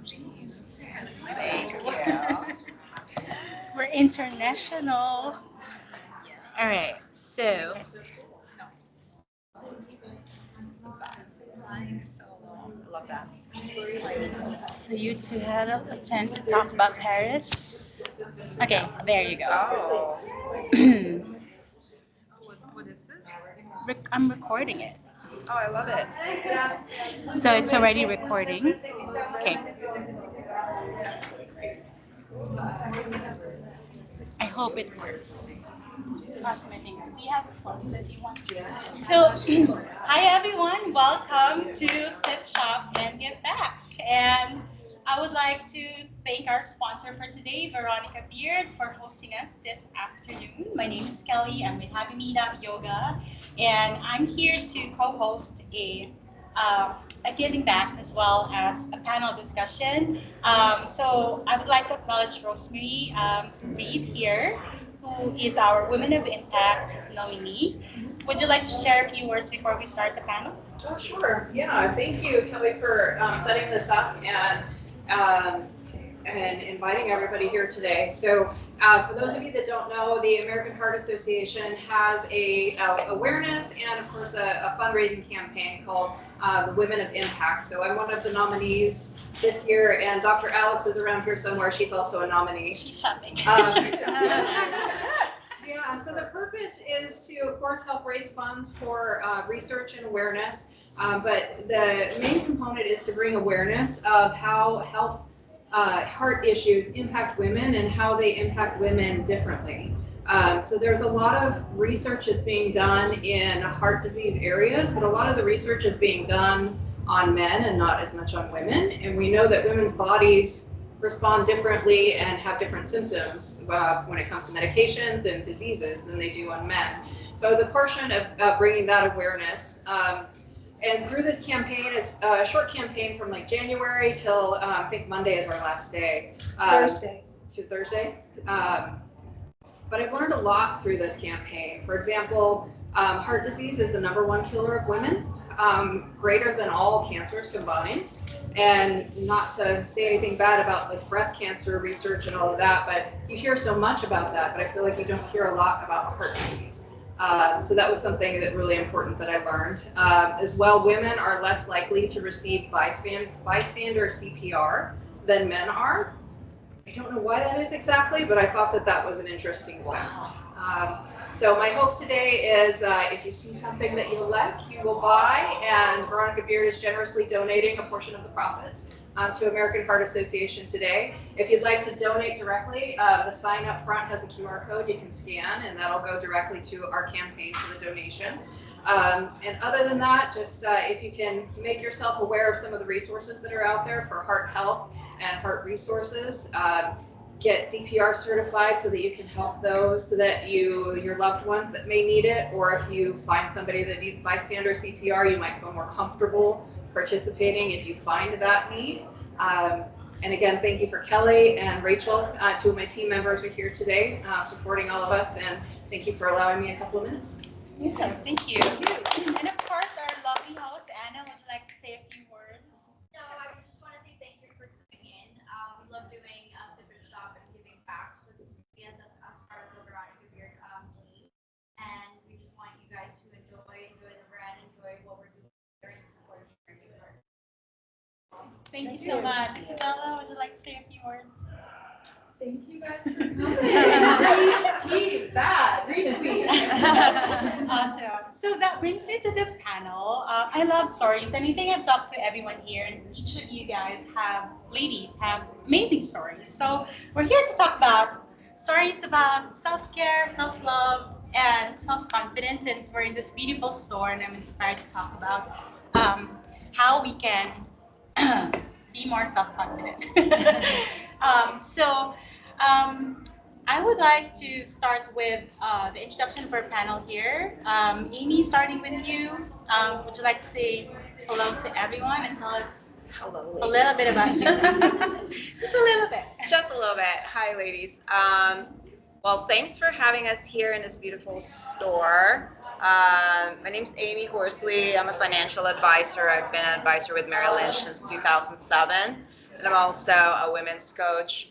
Jeez. Thank you. We're international. All right, so Flying solo. I love that. you two had a chance to talk about Paris. Okay, there you go. Oh. What is this? I'm recording it. Oh, I love it. So it's already recording. Okay. I hope it works. Cross my fingers. Do you have a phone that you want? So, hi everyone. Welcome to Sip Shop and Get Back. And I would like to thank our sponsor for today, Veronica Beard, for hosting us this afternoon. My name is Kelly. I'm with Habimida Yoga, and I'm here to co-host a giving back as well as a panel discussion. So I would like to acknowledge Rosemary Reed here, who is our Women of Impact nominee. Would you like to share a few words before we start the panel? Oh, sure. Yeah. Thank you, Kelly, for setting this up um, and inviting everybody here today. So, for those of you that don't know, the American Heart Association has a awareness and, of course, a fundraising campaign called the Women of Impact. So, I'm one of the nominees this year, and Dr. Alex is around here somewhere. She's also a nominee. She's shopping. Yeah, so the purpose is to, of course, help raise funds for research and awareness, but the main component is to bring awareness of how heart issues impact women and how they impact women differently. So there's a lot of research that's being done in heart disease areas, but a lot of the research is being done on men and not as much on women. And we know that women's bodies respond differently and have different symptoms when it comes to medications and diseases than they do on men. So it's a portion of bringing that awareness. And through this campaign, it's a short campaign from like January till I think Monday is our last day. Thursday. To Thursday. But I've learned a lot through this campaign. For example, heart disease is the #1 killer of women, greater than all cancers combined. And not to say anything bad about like breast cancer research and all of that, but you hear so much about that, but I feel like you don't hear a lot about heart disease. So that was something that really important that I learned. As well, women are less likely to receive bystander CPR than men are. I don't know why that is exactly, but I thought that that was an interesting fact. So my hope today is if you see something that you like, you will buy, and Veronica Beard is generously donating a portion of the profits to American Heart Association today. If you'd like to donate directly, the sign up front has a QR code you can scan, and that'll go directly to our campaign for the donation. And other than that, just if you can make yourself aware of some of the resources that are out there for heart health and heart resources, get CPR certified so that you can help those so that your loved ones that may need it, or if you find somebody that needs bystander CPR, you might feel more comfortable participating if you find that need. And again, thank you for Kelly and Rachel, two of my team members are here today supporting all of us, and thank you for allowing me a couple of minutes. Yeah, thank you. And of course, our lovely host, Anna, would you like to say a few words? No, I just want to say thank you for coming in. We love doing Sip and Shop and giving back to the community as part of the Veronica Beard team. And we just want you guys to enjoy the brand, enjoy what we're doing here, and support your heart. Thank you so much. Isabella, would you like to say a few words? Thank you guys for coming. Retweet that. Retweet. Awesome. So that brings me to the panel. I love stories, and I think I've talked to everyone here, and each of you guys ladies have amazing stories. So we're here to talk about stories about self-care, self-love, and self-confidence, since we're in this beautiful store, and I'm inspired to talk about how we can be more self-confident. I would like to start with the introduction of our panel here. Amy, starting with you, would you like to say hello to everyone and tell us Hello, a little bit about you? Just a little bit. Just a little bit. Hi, ladies. Well, thanks for having us here in this beautiful store. My name's Amy Horsley. I'm a financial advisor. I've been an advisor with Merrill Lynch since 2007. and I'm also a women's coach,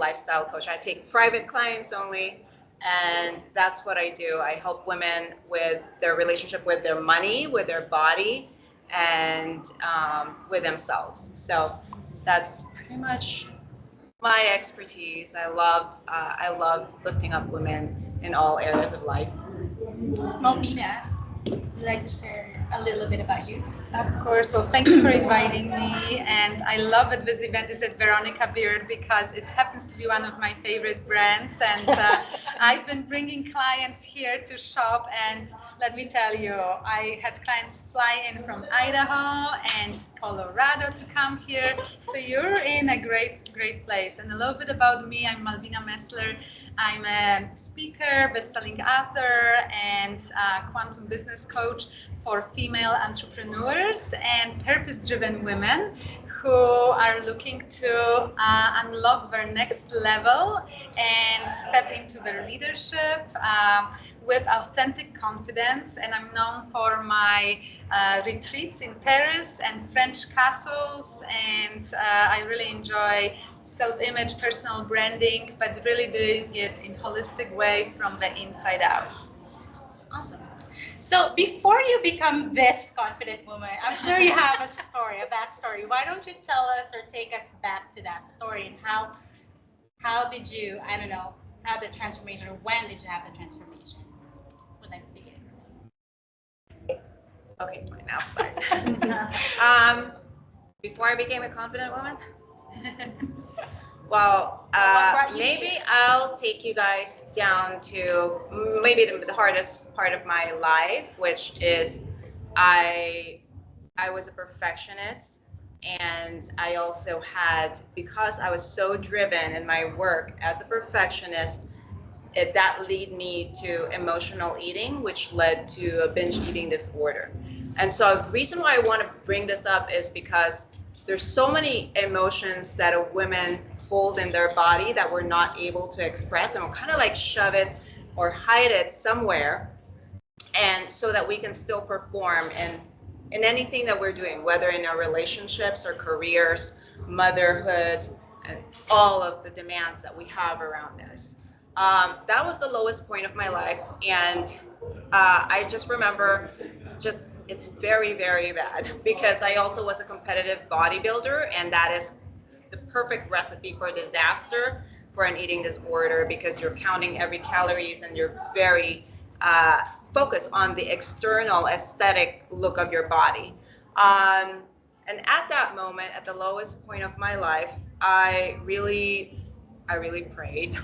lifestyle coach. I take private clients only, and that's what I do. I help women with their relationship with their money, with their body, and with themselves. So that's pretty much my expertise. I love lifting up women in all areas of life. Malvina, would you like to share a little bit about you? Of course. So thank you for inviting me. And I love that this event is at Veronica Beard because it happens to be one of my favorite brands. And I've been bringing clients here to shop. And let me tell you, I had clients fly in from Idaho and Colorado to come here. So you're in a great, great place. And a little bit about me, I'm Malvina Messler. I'm a speaker, best-selling author, and quantum business coach for female entrepreneurs and purpose-driven women who are looking to unlock their next level and step into their leadership with authentic confidence. And I'm known for my retreats in Paris and French castles, and I really enjoy self-image, personal branding, but really doing it in holistic way from the inside out. Awesome. So before you become this confident woman, I'm sure you have a story, a backstory. Why don't you tell us or take us back to that story and how did you, I don't know, have the transformation, or when did you have the transformation? Would like to begin. Okay, fine, I'll start. Before I became a confident woman, well, What brought you maybe here? I'll take you guys down to maybe the hardest part of my life, which is I I was a perfectionist, and I also had, because I was so driven in my work as a perfectionist, that led me to emotional eating, which led to a binge eating disorder. And so the reason why I want to bring this up is because there's so many emotions that a women hold in their body that we're not able to express, and we'll kind of like shove it or hide it somewhere, and so that we can still perform in anything that we're doing, whether in our relationships or careers, motherhood, and all of the demands that we have around us. That was the lowest point of my life, and I just remember, just it's very, very bad, because I also was a competitive bodybuilder, and that is the perfect recipe for disaster for an eating disorder, because you're counting every calories and you're very focused on the external aesthetic look of your body. And at that moment, at the lowest point of my life, I really prayed.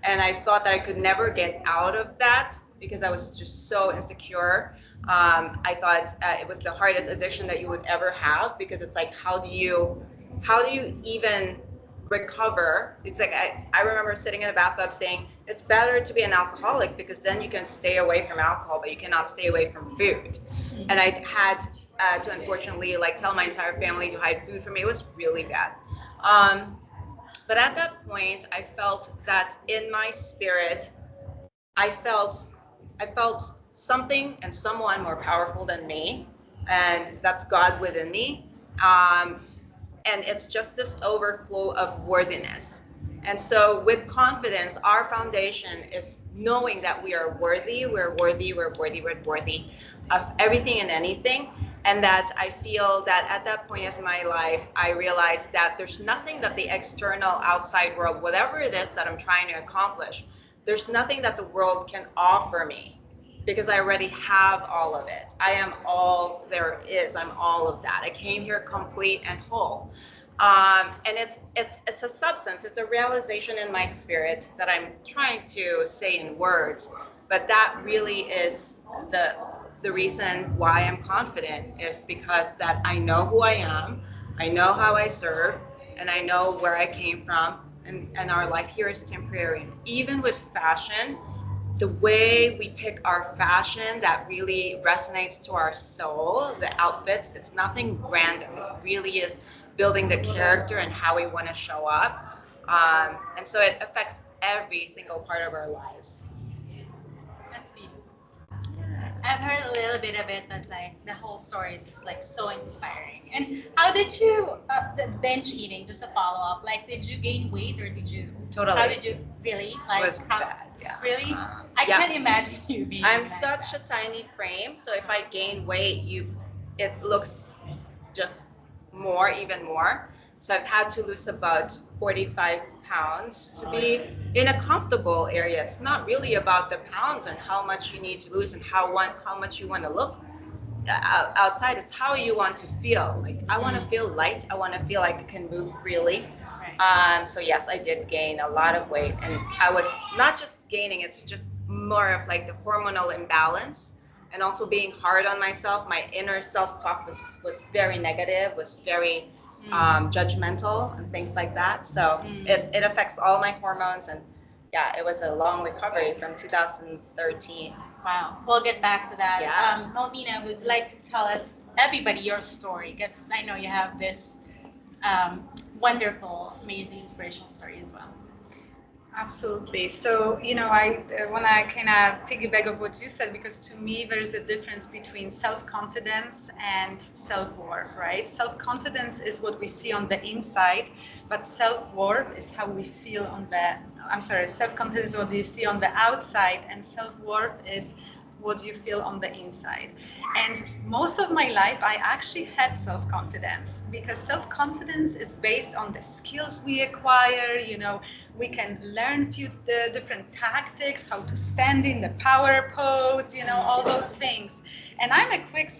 And I thought that I could never get out of that because I was just so insecure. I thought it was the hardest addiction that you would ever have, because it's like, how do you even recover? It's like, I remember sitting in a bathtub saying, it's better to be an alcoholic because then you can stay away from alcohol, but you cannot stay away from food. And I had to unfortunately like tell my entire family to hide food from me. It was really bad. But at that point, I felt that in my spirit, I felt something and someone more powerful than me, and that's God within me. And it's just this overflow of worthiness. And so with confidence, our foundation is knowing that we are worthy, we're worthy, we're worthy, we're worthy of everything and anything. And that I feel that at that point of my life, I realized that there's nothing that the external outside world, whatever it is that I'm trying to accomplish, there's nothing that the world can offer me, because I already have all of it. I am all there is. I'm all of that. I came here complete and whole. And it's a substance. It's a realization in my spirit that I'm trying to say in words, but that really is the reason why I'm confident, is because that I know who I am, I know how I serve, and I know where I came from, and our life here is temporary. Even with fashion, the way we pick our fashion that really resonates to our soul, the outfits, it's nothing random. It really is building the character and how we want to show up. And so it affects every single part of our lives. That's beautiful. I've heard a little bit of it, but like the whole story is just like so inspiring. And how did you the binge eating? Just a follow up. Like, did you gain weight or did you? Totally. How did you really It was how, bad, yeah. Really? I Yeah. can't imagine you being. I'm like such a that. tiny frame, so if I gain weight, it looks just more, even more. So I've had to lose about 45 pounds to be in a comfortable area. It's not really about the pounds and how much you need to lose and how much you want to look outside. It's how you want to feel. Like I want to feel light. I want to feel like I can move freely. So yes, I did gain a lot of weight, and I was not just gaining. It's just more of like the hormonal imbalance, and also being hard on myself. My inner self-talk was very negative, was very judgmental, and things like that. So it affects all my hormones, and yeah, it was a long recovery from 2013. Wow. We'll get back to that. Yeah. Malvina, would you like to tell us, everybody, your story? Because I know you have this wonderful, amazing, inspirational story as well. Absolutely. So, I want to kind of piggyback of what you said, because to me, there's a difference between self-confidence and self-worth, right? Self-confidence is what we see on the inside, but self-worth is how we feel self-confidence is what you see on the outside, and self-worth is what you feel on the inside. And most of my life, I actually had self-confidence, because self-confidence is based on the skills we acquire. We can learn few different tactics, how to stand in the power pose, all those things. And I'm a quick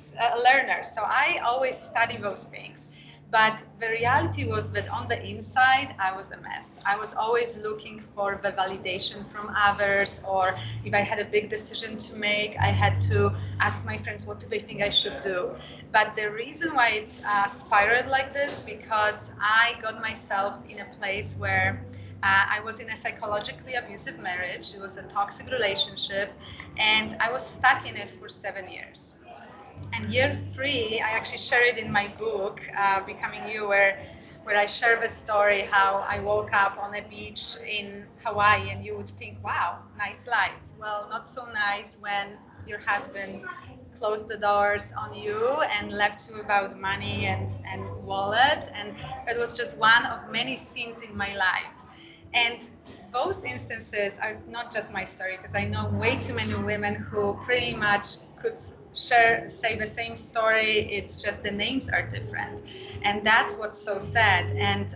learner, so I always study those things. But the reality was that on the inside, I was a mess. I was always looking for the validation from others, or if I had a big decision to make, I had to ask my friends, what do they think I should do? But the reason why it's spiraled like this, because I got myself in a place where I was in a psychologically abusive marriage. It was a toxic relationship, and I was stuck in it for 7 years. And year 3, I actually share it in my book, Becoming You, where I share the story how I woke up on a beach in Hawaii, and you would think, wow, nice life. Well, not so nice when your husband closed the doors on you and left you without money and wallet. And that was just one of many scenes in my life. And those instances are not just my story, because I know way too many women who pretty much could say the same story. It's just the names are different, and that's what's so sad. And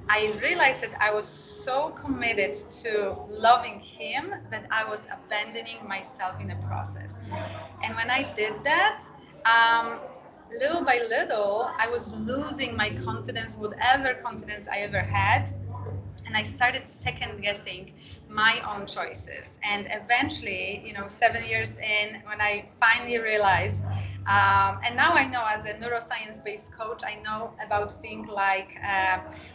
I realized that I was so committed to loving him that I was abandoning myself in the process. And when I did that, little by little, I was losing my confidence, whatever confidence I ever had. And I started second guessing my own choices. And eventually, 7 years in, when I finally realized, and now I know as a neuroscience-based coach, I know about things like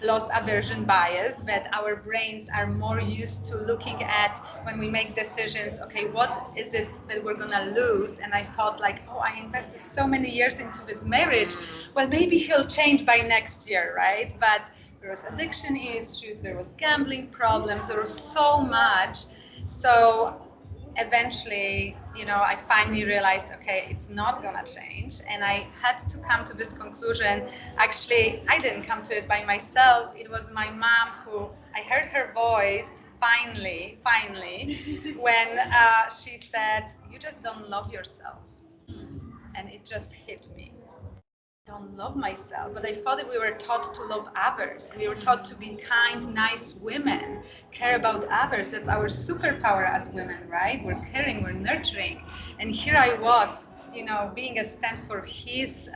loss aversion bias, that our brains are more used to looking at when we make decisions, okay, what is it that we're gonna lose? And I thought like, oh, I invested so many years into this marriage. Well, maybe he'll change by next year, right? But there was addiction issues, there was gambling problems, there was so much. So eventually, I finally realized, okay, it's not gonna change. And I had to come to this conclusion. Actually, I didn't come to it by myself. It was my mom who, I heard her voice finally, when she said, you just don't love yourself. And it just hit me. Don't love myself, but I thought that we were taught to love others. We were taught to be kind, nice women, care about others. That's our superpower as women, right? We're caring, we're nurturing. And here I was, being a stand for his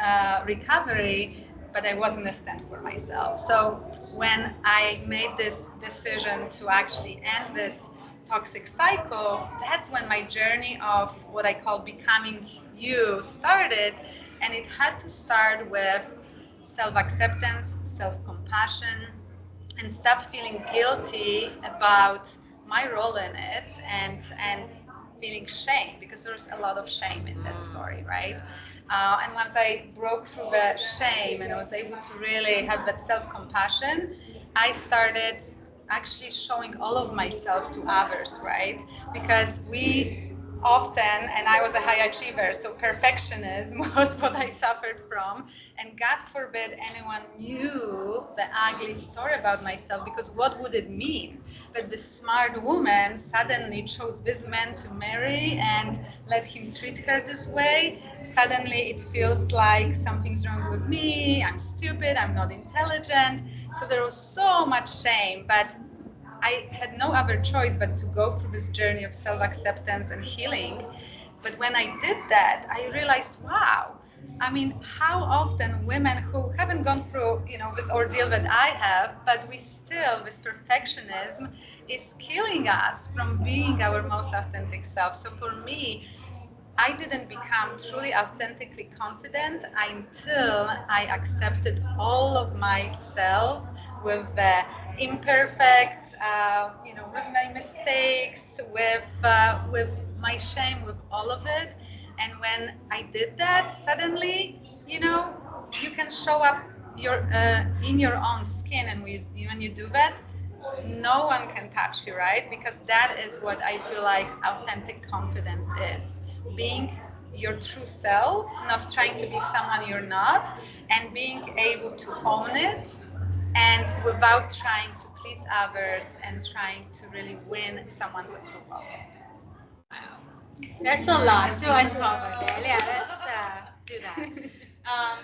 recovery, but I wasn't a stand for myself. So when I made this decision to actually end this toxic cycle, that's when my journey of what I call becoming you started. And it had to start with self-acceptance, self-compassion, and stop feeling guilty about my role in it, and feeling shame, because there's a lot of shame in that story, right? And once I broke through the shame and I was able to really have that self-compassion, I started actually showing all of myself to others, right? Because we often, and I was a high achiever, so perfectionism was what I suffered from. And God forbid anyone knew the ugly story about myself, because what would it mean? That this smart woman suddenly chose this man to marry and let him treat her this way. Suddenly it feels like something's wrong with me, I'm stupid, I'm not intelligent. So there was so much shame, but I had no other choice but to go through this journey of self-acceptance and healing. But when I did that, I realized, wow, I mean, how often women who haven't gone through, this ordeal that I have, but we still, this perfectionism is killing us from being our most authentic self. So for me, I didn't become truly authentically confident until I accepted all of myself with the imperfect, with my mistakes, with my shame, with all of it. And when I did that, suddenly, you can show up in your own skin, and when you do that, no one can touch you, right? Because that is what I feel like authentic confidence is. Being your true self, not trying to be someone you're not, and being able to own it, and without trying to please others and trying to really win someone's approval. There's a lot to uncover there. Yeah, let's do that. Um,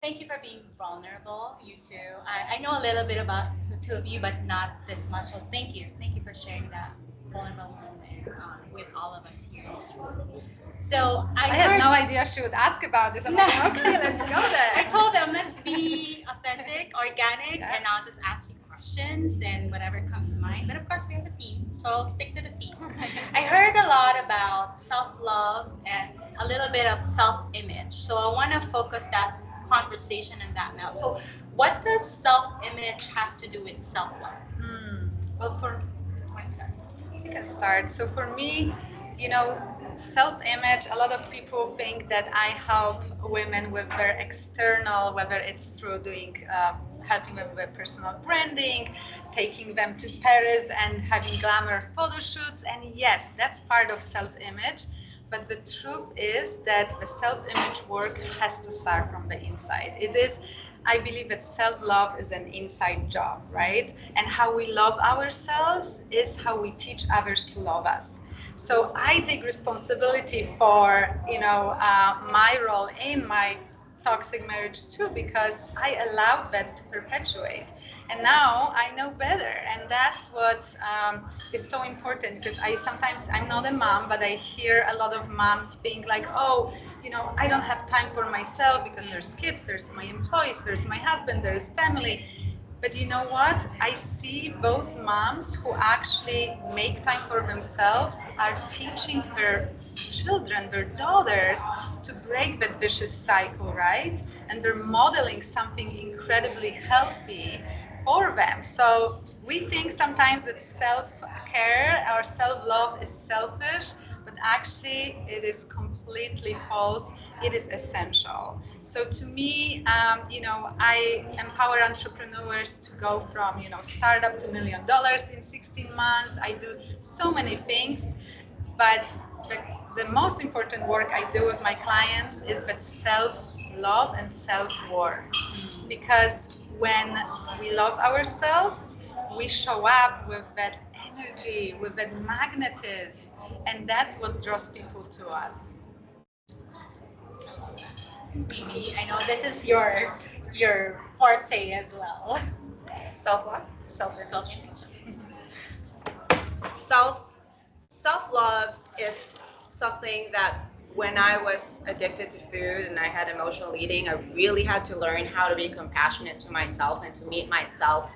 Thank you for being vulnerable, you two. I know a little bit about the two of you, but not this much. So thank you. Thank you for sharing that vulnerable moment with all of us here in this room. So I I had heard, no idea she would ask about this. I'm like, okay, let's go there. I told them, let's be authentic, organic, Yes. and I'll just ask you questions and whatever comes to mind. But of course, we have a theme, so I'll stick to the theme. I heard a lot about self-love and a little bit of self-image. So I want to focus that conversation in that now. So what does self-image has to do with self-love? Well, Want to start? you can start. So for me, you know, self-image, a lot of people think that I help women with their external, whether it's through doing, helping them with personal branding, taking them to Paris and having glamour photo shoots. And yes, that's part of self-image. But the truth is that the self-image work has to start from the inside. It is, I believe that self-love is an inside job, right? And how we love ourselves is how we teach others to love us. So I take responsibility for, my role in my toxic marriage too, because I allowed that to perpetuate. And now I know better, and that's what is so important, because I'm not a mom, but I hear a lot of moms think like, oh, I don't have time for myself because there's kids, there's my employees, there's my husband, there's family. But you know what? I see those moms who actually make time for themselves are teaching their children, their daughters, to break that vicious cycle, right? And they're modeling something incredibly healthy for them. So we think sometimes that self-care or self-love is selfish, but actually it is completely false. It is essential. So to me, I empower entrepreneurs to go from, startup to $1 million in 16 months. I do so many things, but the most important work I do with my clients is that self-love and self-worth. Because when we love ourselves, we show up with that energy, with that magnetism, and that's what draws people to us. Mimi, I know this is your forte as well. Self-love. Self-image. Self self-love is something that when I was addicted to food and I had emotional eating, I really had to learn how to be compassionate to myself and to meet myself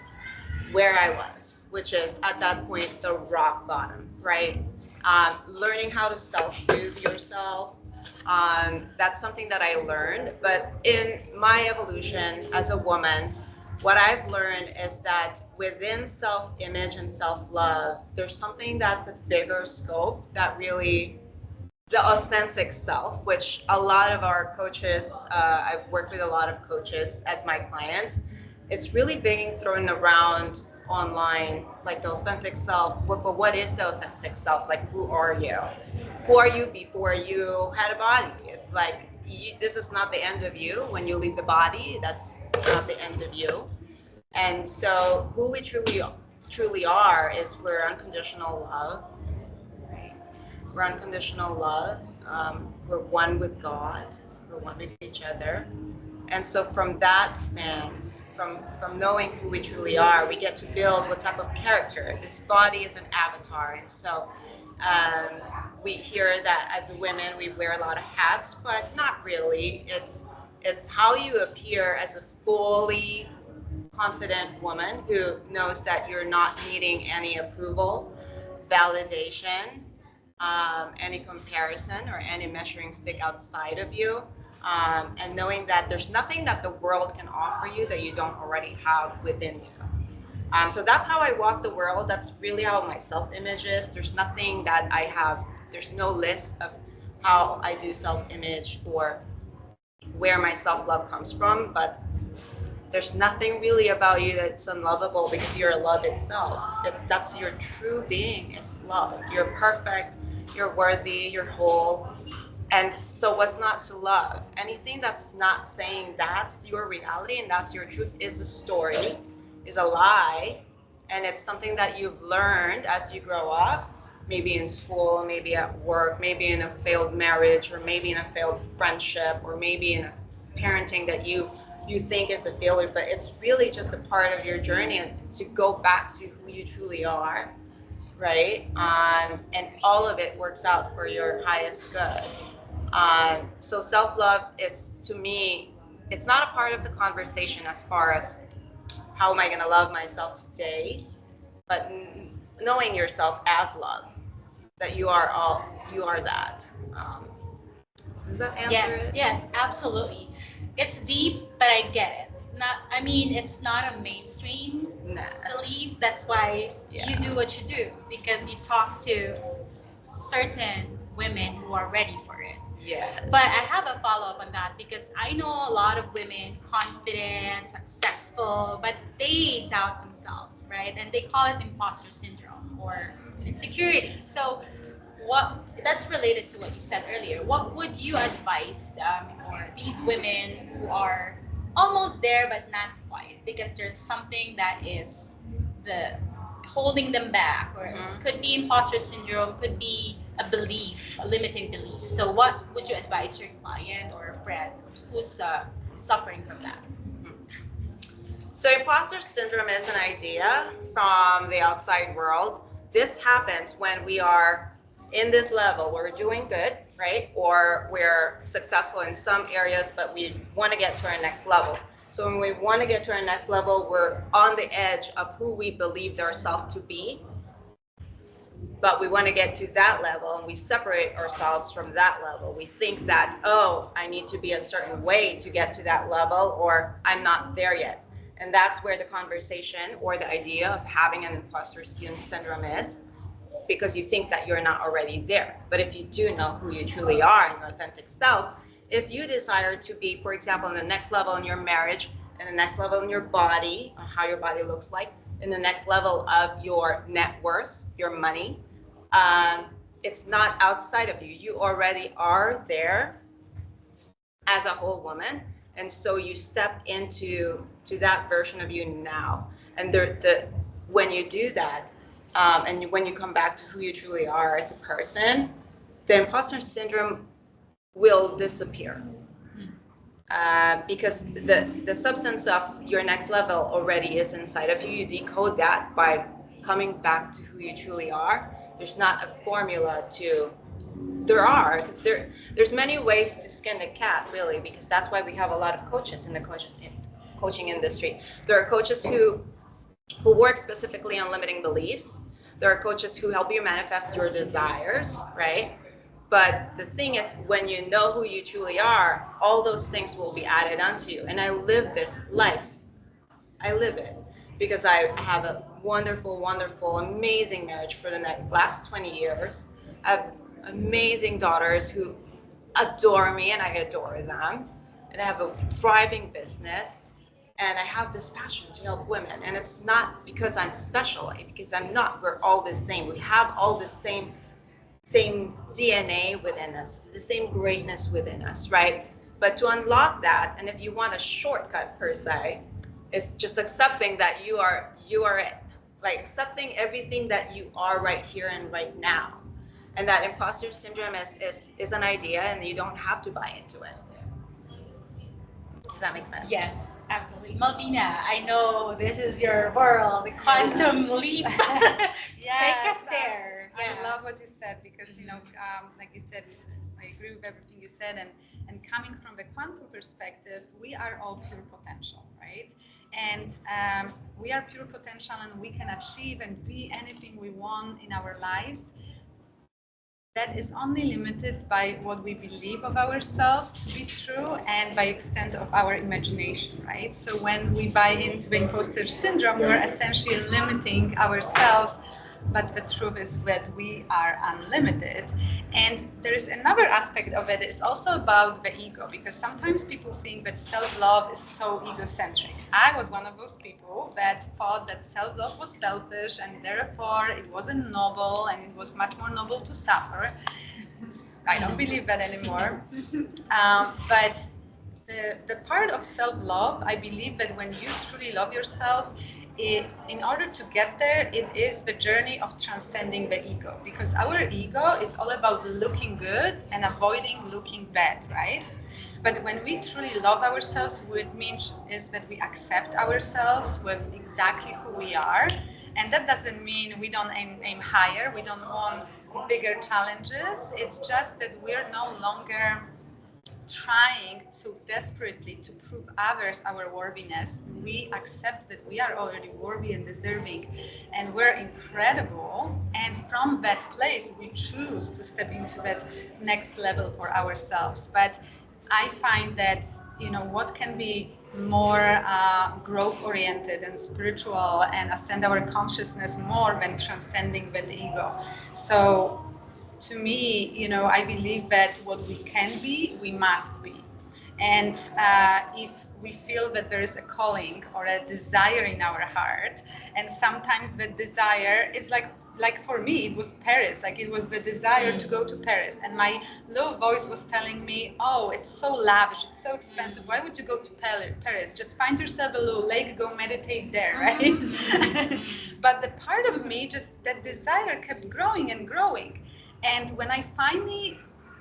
where I was, which is at that point the rock bottom, right? Learning how to self-soothe yourself. That's something that I learned. But in my evolution as a woman, what I've learned is that within self-image and self-love, there's something that's a bigger scope that really the authentic self, which a lot of our coaches, I've worked with a lot of coaches as my clients. It's really being thrown around online, like the authentic self. But what is the authentic self? Like, who are you? Who are you before you had a body? It's like, this is not the end of you. When you leave the body, that's not the end of you. And so who we truly are is we're unconditional love, right? We're unconditional love. We're one with God. We're one with each other. And so from that stance, from knowing who we truly are, we get to build what type of character. This body is an avatar. And so um, we hear that as women, we wear a lot of hats, but not really. It's how you appear as a fully confident woman who knows that you're not needing any approval, validation, any comparison, or any measuring stick outside of you. And knowing that there's nothing that the world can offer you that you don't already have within you. So that's how I walk the world. That's really how my self-image is. There's nothing that I have, there's no list of how I do self-image or where my self-love comes from, but there's nothing really about you that's unlovable because you're love itself. That's your true being is love. You're perfect, you're worthy, you're whole. And so what's not to love? Anything that's not saying that's your reality and that's your truth is a story, is a lie, and it's something that you've learned as you grow up, maybe in school, maybe at work, maybe in a failed marriage, or maybe in a failed friendship, or maybe in a parenting that you think is a failure, but it's really just a part of your journey and to go back to who you truly are, right? And all of it works out for your highest good. So self-love is, to me, it's not a part of the conversation as far as how am I going to love myself today, but knowing yourself as love, that you are all, you are that. Does that answer Yes, it? yes, absolutely. It's deep, but I get it. Not, I mean, it's not a mainstream Nah. belief. That's why Yeah. you do what you do because you talk to certain women who are ready for it. Yeah. But I have a follow up on that because I know a lot of women confident, successful, but they doubt themselves, right? And they call it imposter syndrome or insecurity. So, what that's related to what you said earlier. What would you advise or these women who are almost there but not quite because there's something that is the holding them back, or Mhm. could be imposter syndrome, could be a belief, a limiting belief. So, what would you advise your client or a friend who's suffering from that? So imposter syndrome is an idea from the outside world. This happens when we are in this level where we're doing good, right? Or we're successful in some areas, but we want to get to our next level. So when we want to get to our next level, we're on the edge of who we believed ourselves to be, but we want to get to that level and we separate ourselves from that level. We think that, oh, I need to be a certain way to get to that level, or I'm not there yet. And that's where the conversation or the idea of having an imposter syndrome is, because you think that you're not already there. But if you do know who you truly are and your authentic self, if you desire to be, for example, in the next level in your marriage, in the next level in your body, on how your body looks like, in the next level of your net worth, your money, it's not outside of you. You already are there as a whole woman, and so you step into that version of you now. And when you do that, and when you come back to who you truly are as a person, the imposter syndrome will disappear. Because the substance of your next level already is inside of you. You decode that by coming back to who you truly are. There's not a formula to, there are, because there's many ways to skin the cat, really, because that's why we have a lot of coaches in the coaching industry. There are coaches who work specifically on limiting beliefs. There are coaches who help you manifest your desires, right? But the thing is, when you know who you truly are, all those things will be added onto you. And I live this life. I live it because I have a wonderful, wonderful, amazing marriage for the last 20 years. I have amazing daughters who adore me and I adore them. And I have a thriving business. and I have this passion to help women. And it's not because I'm special, because I'm not. We're all the same. We have all the same DNA within us, the same greatness within us, right? But to unlock that, and if you want a shortcut per se, it's just accepting that you are it. Like accepting everything that you are right here and right now. And that imposter syndrome is an idea and you don't have to buy into it. Does that make sense? Yes, absolutely. Malvina, I know this is your world, the quantum leap. Take us there. I love what you said because, like you said, I agree with everything you said. And coming from the quantum perspective, we are all pure potential, right? And we are pure potential and we can achieve and be anything we want in our lives. That is only limited by what we believe of ourselves to be true and by extent of our imagination, right? So when we buy into the imposter syndrome, we're essentially limiting ourselves, but the truth is that we are unlimited. And there is another aspect of it, it's also about the ego, because sometimes people think that self-love is so egocentric. I was one of those people that thought that self-love was selfish and therefore it wasn't noble and it was much more noble to suffer. I don't believe that anymore. But the part of self-love, I believe that when you truly love yourself, in order to get there, it is the journey of transcending the ego. Because our ego is all about looking good and avoiding looking bad, right? But when we truly love ourselves, what it means is that we accept ourselves with exactly who we are. And that doesn't mean we don't aim higher, we don't want bigger challenges. It's just that we're no longer trying so desperately to prove others our worthiness. We accept that we are already worthy and deserving and we're incredible, and from that place we choose to step into that next level for ourselves. But I find that what can be more growth oriented and spiritual and ascend our consciousness more than transcending that ego. So to me, I believe that what we can be, we must be. And if we feel that there is a calling or a desire in our heart, and sometimes the desire is like for me, it was Paris. Like it was the desire to go to Paris, and my low voice was telling me, "Oh, it's so lavish, it's so expensive. Why would you go to Paris? Just find yourself a little lake, go meditate there, right?" But the part of me, just that desire kept growing and growing. And when I finally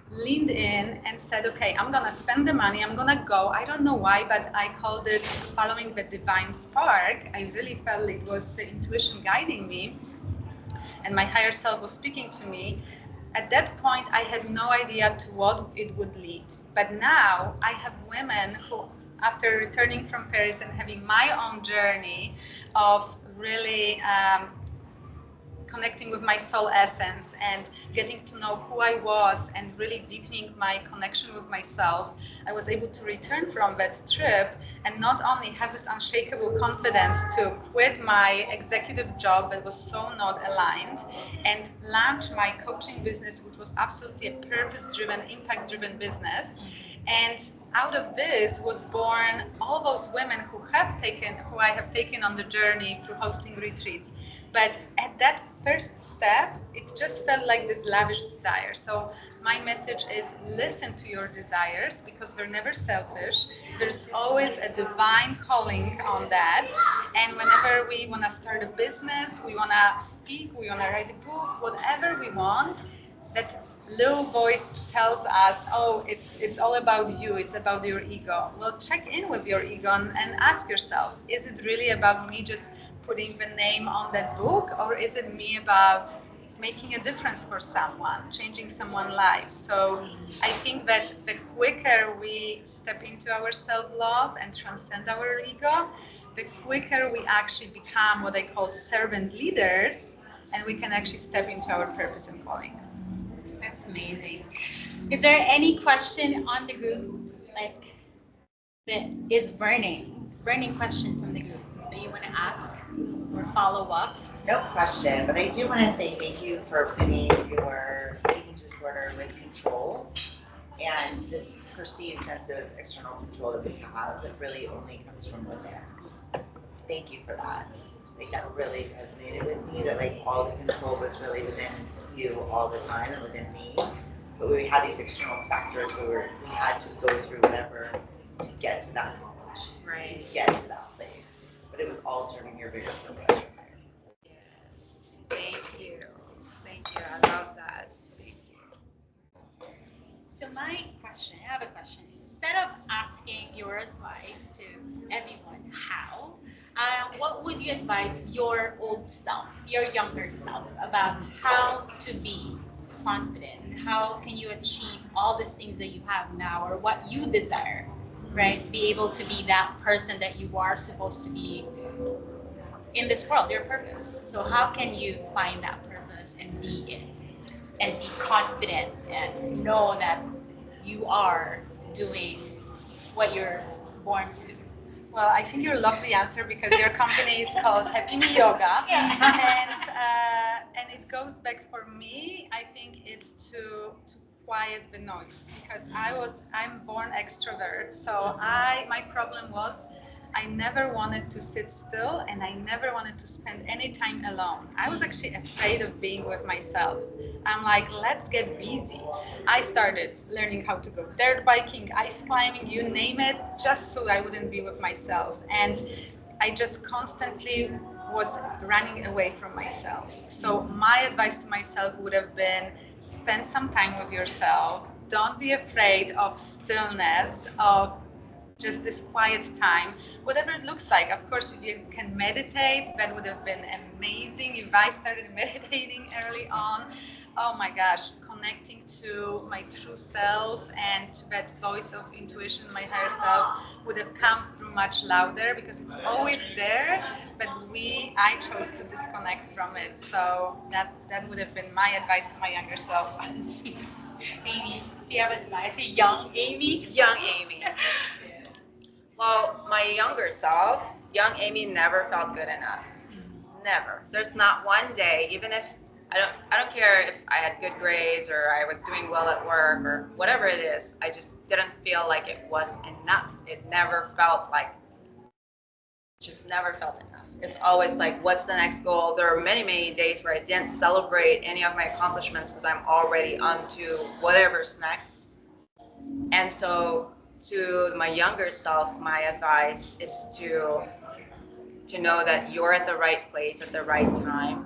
leaned in and said, okay, I'm going to spend the money, I'm going to go. I don't know why, but I called it following the divine spark. I really felt it was the intuition guiding me, and my higher self was speaking to me. At that point, I had no idea to what it would lead. But now I have women who, after returning from Paris and having my own journey of really connecting with my soul essence and getting to know who I was and really deepening my connection with myself, I was able to return from that trip and not only have this unshakable confidence to quit my executive job that was so not aligned and launch my coaching business, which was absolutely a purpose-driven, impact-driven business. And out of this was born all those women who I have taken on the journey through hosting retreats. But at that first step, it just felt like this lavish desire. So my message is listen to your desires because they're never selfish. There's always a divine calling on that. And whenever we want to start a business, we want to speak, we want to write a book, whatever we want, that little voice tells us, oh, it's all about you, it's about your ego. Well, check in with your ego and ask yourself, is it really about me just putting the name on that book, or is it me about making a difference for someone, changing someone's life? So I think that the quicker we step into our self-love and transcend our ego, the quicker we actually become what I call servant leaders, and we can actually step into our purpose and calling. That's amazing. Is there any question on the group, like that is burning question from the group that you want to ask or follow up? No question, but I do want to say thank you for putting your eating disorder with control And this perceived sense of external control that we have that really only comes from within. Thank you for that. Like that really resonated with me that like all the control was really within you all the time and within me. But we had these external factors where we had to go through whatever to get to that knowledge, Right. to get to that place. But it was all serving your bigger purpose. Yes. Thank you. Thank you. I love that. Thank you. So my question, I have a question. Instead of asking your advice to everyone, how, what would you advise your old self, your younger self, about how to be confident? How can you achieve all the things that you have now, or what you desire, right? To be able to be that person that you are supposed to be in this world, your purpose. So how can you find that purpose and be it? And be confident and know that you are doing what you're born to do. Well, I think you love the answer because your company is called Happy Me Yoga, and it goes back for me. I think it's to quiet the noise because I'm born extrovert, so my problem was I never wanted to sit still and I never wanted to spend any time alone. I was actually afraid of being with myself. I'm like, let's get busy. I started learning how to go dirt biking, ice climbing, you name it, just so I wouldn't be with myself. And I just constantly was running away from myself. So my advice to myself would have been spend some time with yourself. Don't be afraid of stillness, of just this quiet time, whatever it looks like. Of course, if you can meditate, that would have been amazing. If I started meditating early on, oh my gosh, connecting to my true self and to that voice of intuition, my higher self, would have come through much louder because it's always there, but I chose to disconnect from it. So that would have been my advice to my younger self. Amy, do you have advice? Young Amy? Young Amy. Well, my younger self, young Amy never felt good enough. Never. There's not one day, even if I don't care if I had good grades or I was doing well at work or whatever it is, I just didn't feel like it was enough. It never felt like just never felt enough. It's always like, what's the next goal? There are many, many days where I didn't celebrate any of my accomplishments because I'm already on to whatever's next. And so to my younger self, my advice is to know that you're at the right place at the right time,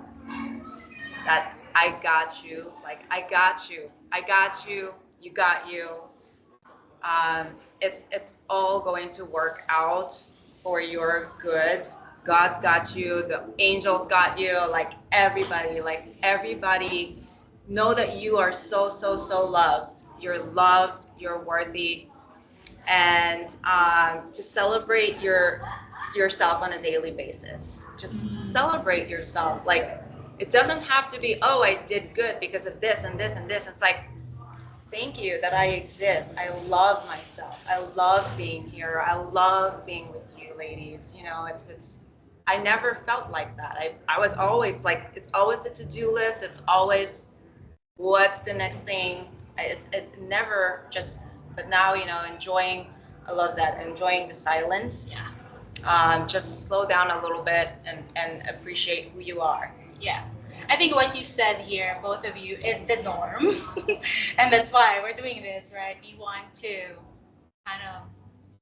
that I got you, like I got you, you got you. It's all going to work out for your good. God's got you, the angels got you, like everybody know that you are so, so, so loved, you're worthy, and to celebrate yourself on a daily basis. Just celebrate yourself. Like it doesn't have to be, oh, I did good because of this and this and this. It's like, thank you that I exist. I love myself. I love being here. I love being with you, ladies. You know, it's. I never felt like that. I was always like, it's always the to-do list. It's always what's the next thing. It never just. But now, enjoying. I love that. Enjoying the silence. Yeah. Just slow down a little bit and appreciate who you are. Yeah. I think what you said here, both of you, is the norm. And that's why we're doing this, right? We want to kind of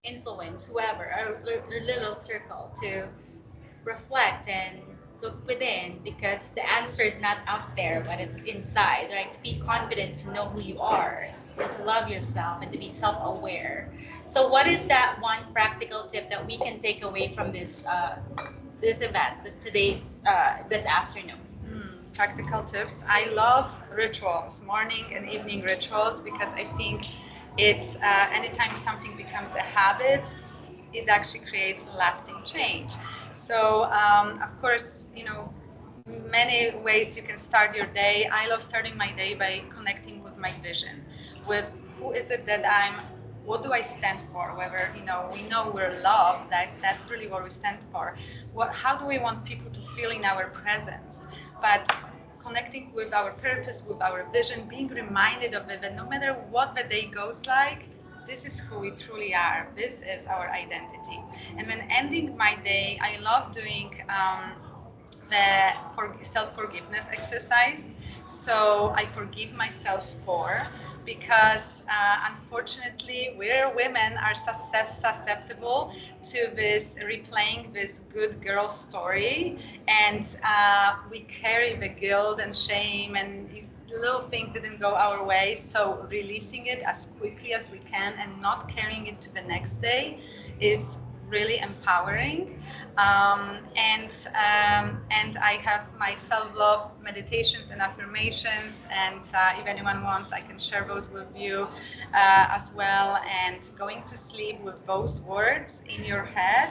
influence whoever, our little circle, to reflect and look within, because the answer is not out there, but it's inside, right? To be confident, to know who you are, and to love yourself, and to be self-aware. So what is that one practical tip that we can take away from this event, this afternoon? Practical tips. I love rituals, morning and evening rituals, because I think it's anytime something becomes a habit, it actually creates lasting change. So, of course, many ways you can start your day. I love starting my day by connecting with my vision, with who is it that what do I stand for? Whether we know we're loved, that's really what we stand for. How do we want people to feel in our presence? But connecting with our purpose, with our vision, being reminded of it, that no matter what the day goes like, this is who we truly are. This is our identity. And when ending my day, I love doing the self-forgiveness exercise. So I forgive myself for, because unfortunately we're women are susceptible to this replaying this good girl story, and we carry the guilt and shame, and if little thing didn't go our way, so releasing it as quickly as we can and not carrying it to the next day is really empowering. And I have my self-love meditations and affirmations, and if anyone wants, I can share those with you as well. And going to sleep with those words in your head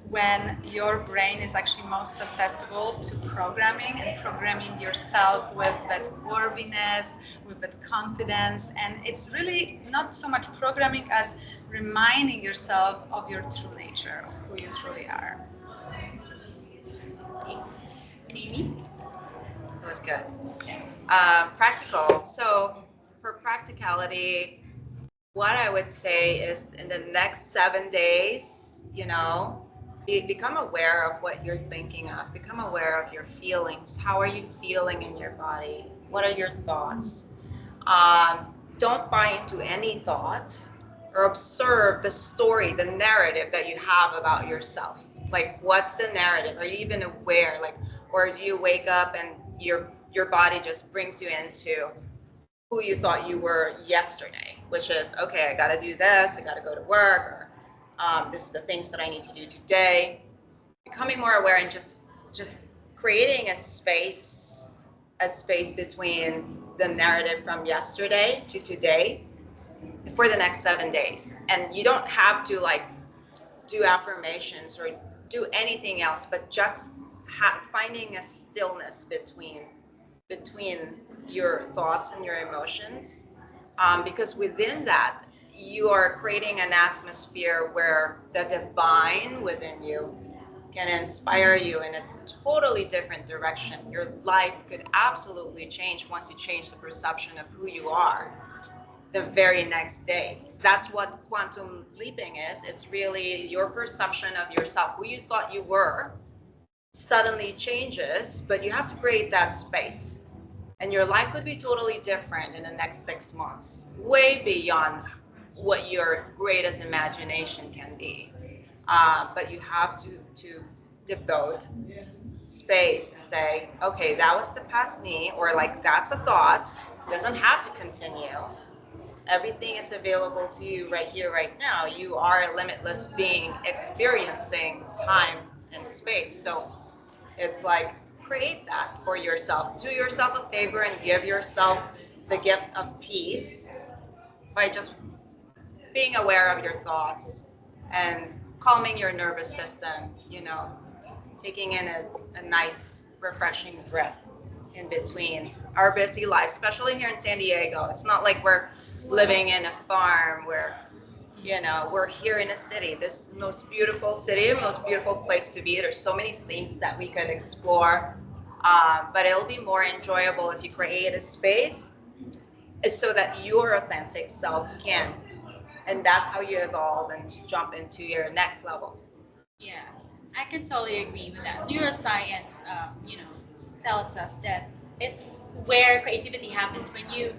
when your brain is actually most susceptible to programming, and programming yourself with that worthiness, with that confidence. And it's really not so much programming as reminding yourself of your true nature, of who you truly are. Amy? It was good. Practical. So for practicality, what I would say is in the next 7 days, become aware of what you're thinking of. Become aware of your feelings. How are you feeling in your body? What are your thoughts? Don't buy into any thought, or observe the story, the narrative that you have about yourself. Like, what's the narrative? Are you even aware? Like, or do you wake up and your body just brings you into who you thought you were yesterday, which is, okay, I got to do this, I got to go to work, or this is the things that I need to do today. Becoming more aware and just creating a space between the narrative from yesterday to today for the next 7 days. And you don't have to like do affirmations or do anything else, but just finding a stillness between your thoughts and your emotions, because within that you are creating an atmosphere where the divine within you can inspire you in a totally different direction. Your life could absolutely change once you change the perception of who you are the very next day. That's what quantum leaping is. It's really your perception of yourself, who you thought you were, suddenly changes, but you have to create that space. And your life could be totally different in the next 6 months, way beyond what your greatest imagination can be. But you have to devote space and say, okay, that was the past me, or like that's a thought. It doesn't have to continue. Everything is available to you right here, right now. You are a limitless being experiencing time and space. So it's like, create that for yourself. Do yourself a favor and give yourself the gift of peace by just being aware of your thoughts and calming your nervous system, taking in a nice, refreshing breath in between our busy lives, especially here in San Diego. It's not like we're living in a farm where, we're here in a city. This is the most beautiful city, most beautiful place to be. There's so many things that we could explore, but it'll be more enjoyable if you create a space so that your authentic self can. And that's how you evolve and jump into your next level. Yeah, I can totally agree with that. Neuroscience, tells us that it's where creativity happens when you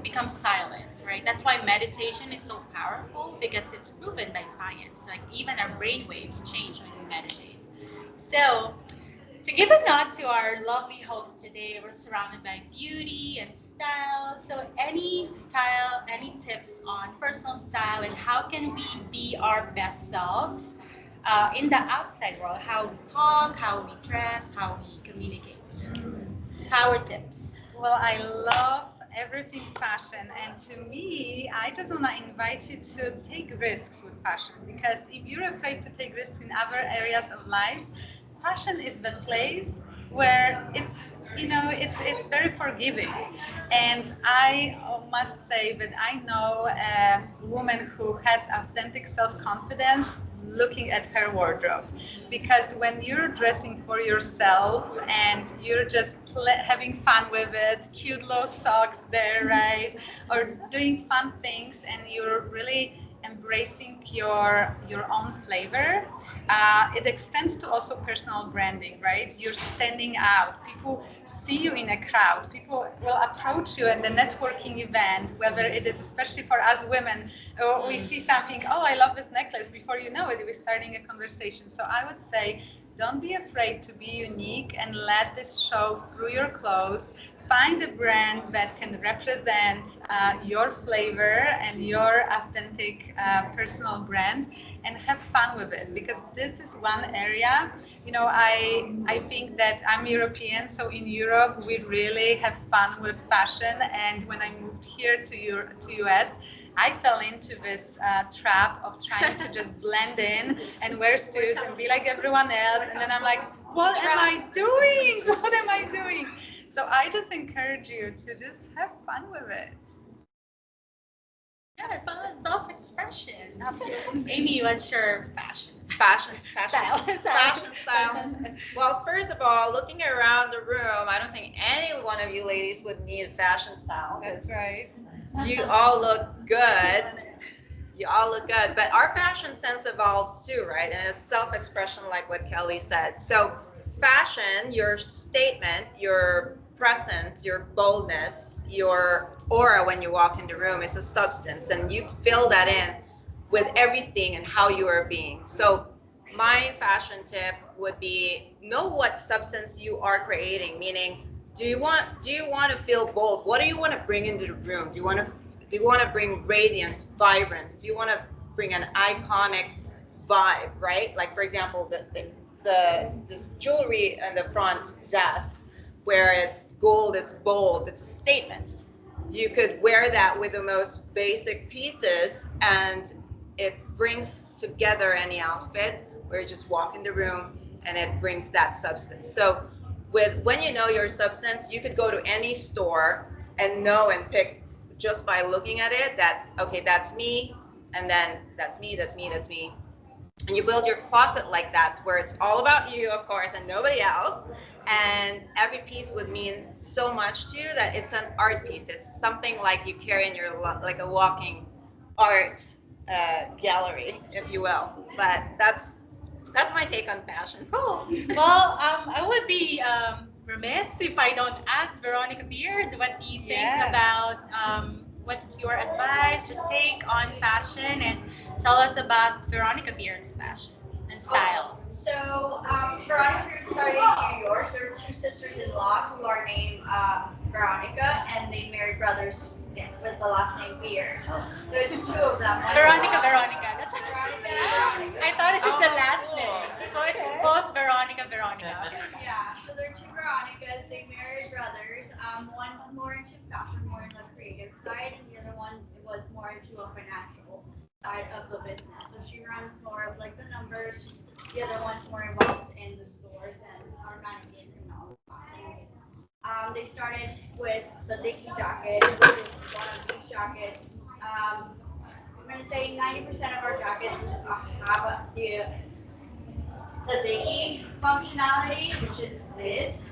become silent, right? That's why meditation is so powerful, because it's proven by science. Like even our brain waves change when we meditate. So to give a nod to our lovely host today, we're surrounded by beauty and style. So any tips on personal style and how can we be our best self in the outside world? How we talk, how we dress, how we communicate. Power tips. Well, I love everything fashion, and to me, I just want to invite you to take risks with fashion, because if you're afraid to take risks in other areas of life, fashion is the place where it's very forgiving. And I must say that I know a woman who has authentic self-confidence looking at her wardrobe. Because when you're dressing for yourself and you're just having fun with it, cute low socks there, right? Or doing fun things, and you're really embracing your own flavor, it extends to also personal branding, right? You're standing out. People see you in a crowd. People will approach you at the networking event, whether it is, especially for us women, or we see something, oh, I love this necklace. Before you know it, we're starting a conversation. So I would say, don't be afraid to be unique and let this show through your clothes. Find a brand that can represent your flavor and your authentic personal brand, and have fun with it, because this is one area, I think that I'm European, so in Europe we really have fun with fashion. And when I moved here to US, I fell into this trap of trying to just blend in and wear suits and be like everyone else. And then I'm like, what am I doing? What am I doing? So I just encourage you to just have fun with it. Yes, self-expression. Absolutely. Amy, what's your fashion? Fashion. Style. Fashion style. Well, first of all, looking around the room, I don't think any one of you ladies would need a fashion style. That's right. You all look good. You all look good. But our fashion sense evolves too, right? And it's self-expression, like what Kellie said. So fashion, your statement, your presence, your boldness, your aura when you walk in the room is a substance, and you fill that in with everything and how you are being. So my fashion tip would be, know what substance you are creating, meaning do you want to feel bold? What do you want to bring into the room? Do you want to bring radiance, vibrance? Do you want to bring an iconic vibe, right? Like, for example, this jewelry in the front desk, where it's gold, it's bold, it's a statement. You could wear that with the most basic pieces, and it brings together any outfit, where you just walk in the room and it brings that substance. So when you know your substance, you could go to any store and know and pick just by looking at it that, okay, that's me, and then that's me, that's me, that's me. And you build your closet like that, where it's all about you, of course, and nobody else. And every piece would mean so much to you that it's an art piece. It's something like you carry in your, like a walking art gallery, if you will. But that's my take on fashion. Cool. Well, I would be remiss if I don't ask Veronica Beard, what do you think Yes. about what's your advice or take on fashion, and tell us about Veronica Beard's fashion and style. So, Veronica Beard started in New York. There are two sisters-in-law who are named Veronica, and they married brothers with the last name Beard. So it's two of them. Veronica. That's what Veronica. I thought it's just the last name. So it's both Veronica. Yeah, so they're two Veronicas. They married brothers. One's more into fashion, more in the creative side, and the other one was more into a financial side of the business. So she runs more of like the numbers. The other one's more involved in the stores and our mannequins and all of that. They started with the Dickie jacket, which is one of these jackets. I'm going to say 90% of our jackets have the Dickie functionality, which is this.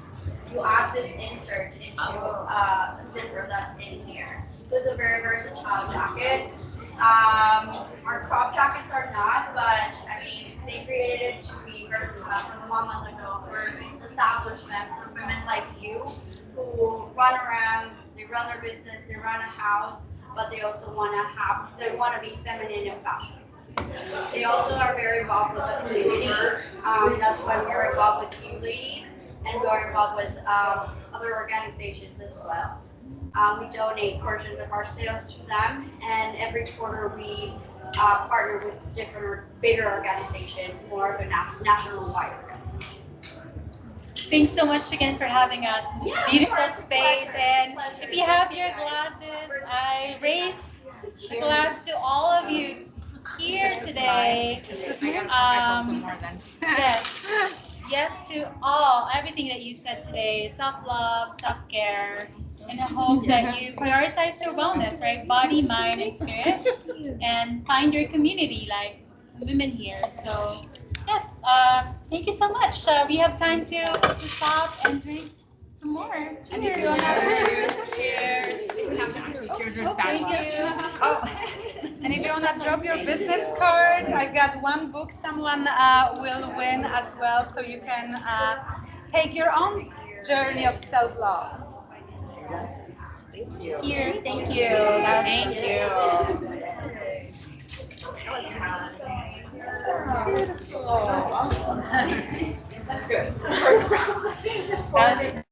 You add this insert into a zipper that's in here. So it's a very versatile jacket. Our crop jackets are not, but I mean, they created it to be versatile from a month ago for establishment for women like you who run around, they run their business, they run a house, but they also want to be feminine in fashion. They also are very involved with the community. That's why we're involved with you ladies, and we're involved with other organizations as well. We donate portions of our sales to them, and every quarter we partner with different or bigger organizations, more of a national-wide organizations. Thanks so much again for having us in this beautiful space. And if you have your glasses, I raise a glass to all of you here today. Yes. Yes to everything that you said today, self-love, self-care, and I hope that you prioritize your wellness, right? Body, mind, and spirit, and find your community, like women here. So yes, thank you so much. We have time to stop and drink some more. Cheers. And if you wanna Cheers. Cheers Oh, thank you. Oh, and if you want to drop your business card, I've got one book someone will win as well, so you can take your own journey of self-love. Cheers. Thank you. Thank you. That's good. That was